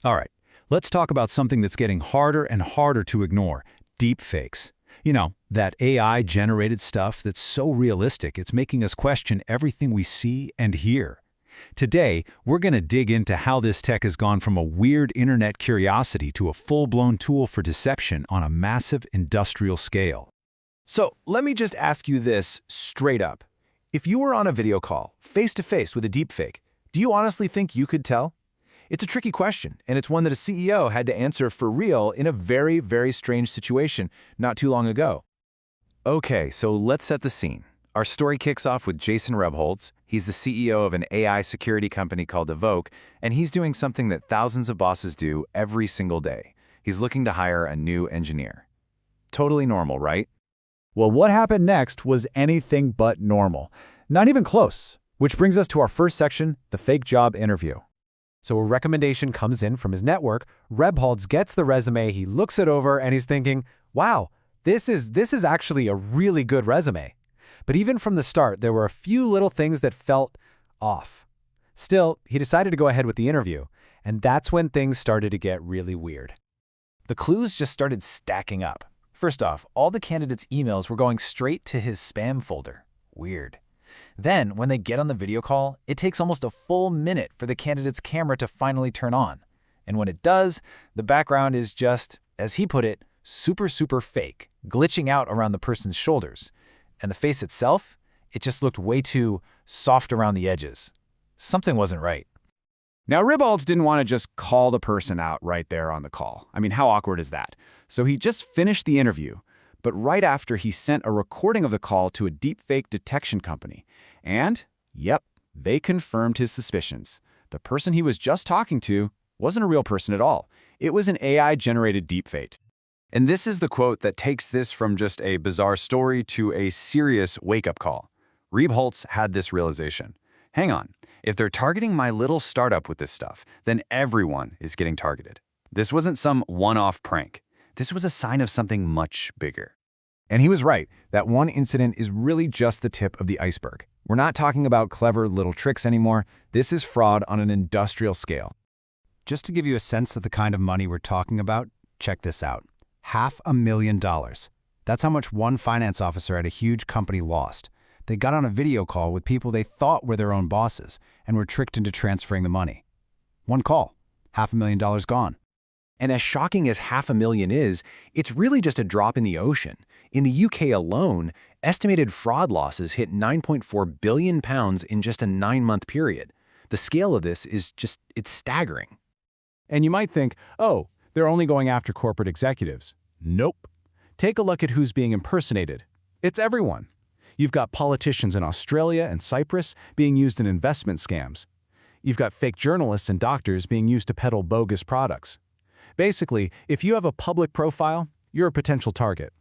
All right, let's talk about something that's getting harder and harder to ignore, deepfakes. You know, that AI-generated stuff that's so realistic it's making us question everything we see and hear. Today, we're going to dig into how this tech has gone from a weird internet curiosity to a full-blown tool for deception on a massive industrial scale. So let me just ask you this straight up. If you were on a video call, face-to-face with a deepfake, do you honestly think you could tell? It's a tricky question, and it's one that a CEO had to answer for real in a very, very strange situation not too long ago. Okay, so let's set the scene. Our story kicks off with Jason Rebholz. He's the CEO of an AI security company called Deepfake, and he's doing something that thousands of bosses do every single day. He's looking to hire a new engineer. Totally normal, right? Well, what happened next was anything but normal. Not even close. Which brings us to our first section, the fake job interview. So a recommendation comes in from his network. Rebholz gets the resume, he looks it over, and he's thinking, wow, this is actually a really good resume. But even from the start, there were a few little things that felt off. Still, he decided to go ahead with the interview, and that's when things started to get really weird. The clues just started stacking up. First off, all the candidates' emails were going straight to his spam folder. Weird. Then, when they get on the video call, it takes almost a full minute for the candidate's camera to finally turn on. And when it does, the background is just, as he put it, super fake, glitching out around the person's shoulders. And the face itself, it just looked way too soft around the edges. Something wasn't right. Now, Rebholz didn't want to just call the person out right there on the call. I mean, how awkward is that? So he just finished the interview. But right after, he sent a recording of the call to a deepfake detection company. And, yep, they confirmed his suspicions. The person he was just talking to wasn't a real person at all. It was an AI-generated deepfake. And this is the quote that takes this from just a bizarre story to a serious wake-up call. Rebholz had this realization. Hang on, if they're targeting my little startup with this stuff, then everyone is getting targeted. This wasn't some one-off prank. This was a sign of something much bigger. And he was right. That one incident is really just the tip of the iceberg. We're not talking about clever little tricks anymore. This is fraud on an industrial scale. Just to give you a sense of the kind of money we're talking about, check this out. $500,000. That's how much one finance officer at a huge company lost. They got on a video call with people they thought were their own bosses and were tricked into transferring the money. One call, $500,000 gone. And as shocking as $500,000 is, it's really just a drop in the ocean. In the UK alone, estimated fraud losses hit £9.4 billion in just a 9-month period. The scale of this is it's staggering. And you might think, oh, they're only going after corporate executives. Nope. Take a look at who's being impersonated. It's everyone. You've got politicians in Australia and Cyprus being used in investment scams. You've got fake journalists and doctors being used to peddle bogus products. Basically, if you have a public profile, you're a potential target.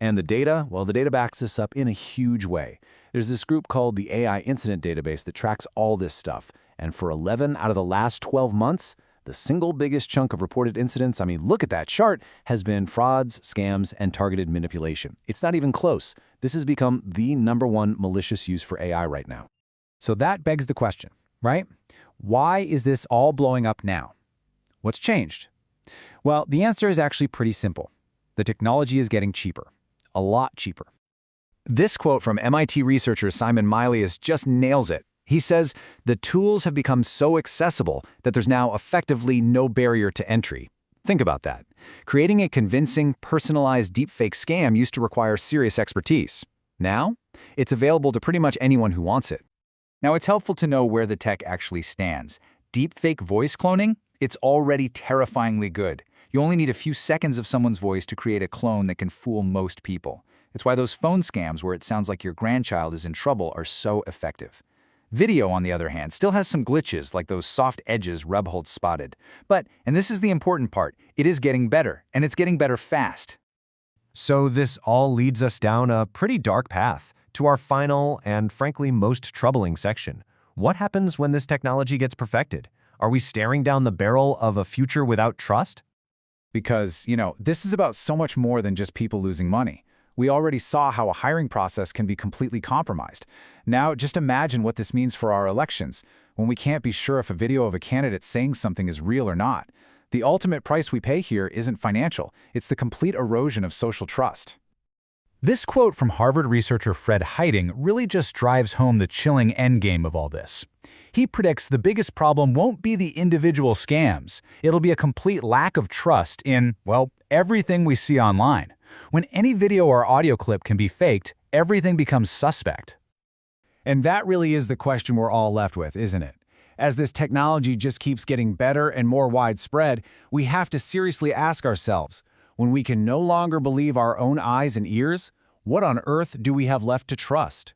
And the data, well, the data backs this up in a huge way. There's this group called the AI Incident Database that tracks all this stuff. And for 11 out of the last 12 months, the single biggest chunk of reported incidents, I mean, look at that chart, has been frauds, scams, and targeted manipulation. It's not even close. This has become the #1 malicious use for AI right now. So that begs the question, right? Why is this all blowing up now? What's changed? Well, the answer is actually pretty simple. The technology is getting cheaper. A lot cheaper. This quote from MIT researcher Simon Milius just nails it. He says, the tools have become so accessible that there's now effectively no barrier to entry. Think about that. Creating a convincing, personalized deepfake scam used to require serious expertise. Now, it's available to pretty much anyone who wants it. Now, it's helpful to know where the tech actually stands. Deepfake voice cloning? It's already terrifyingly good. You only need a few seconds of someone's voice to create a clone that can fool most people. It's why those phone scams where it sounds like your grandchild is in trouble are so effective. Video, on the other hand, still has some glitches like those soft edges Rebholz spotted. But, and this is the important part, it is getting better, and it's getting better fast. So this all leads us down a pretty dark path to our final and, frankly, most troubling section. What happens when this technology gets perfected? Are we staring down the barrel of a future without trust? Because, this is about so much more than just people losing money. We already saw how a hiring process can be completely compromised. Now, just imagine what this means for our elections. when we can't be sure if a video of a candidate saying something is real or not. The ultimate price we pay here isn't financial, it's the complete erosion of social trust. This quote from Harvard researcher Fred Heiting really just drives home the chilling endgame of all this. He predicts the biggest problem won't be the individual scams. It'll be a complete lack of trust in, well, everything we see online. When any video or audio clip can be faked, everything becomes suspect. And that really is the question we're all left with, isn't it? As this technology just keeps getting better and more widespread, we have to seriously ask ourselves, when we can no longer believe our own eyes and ears, what on earth do we have left to trust?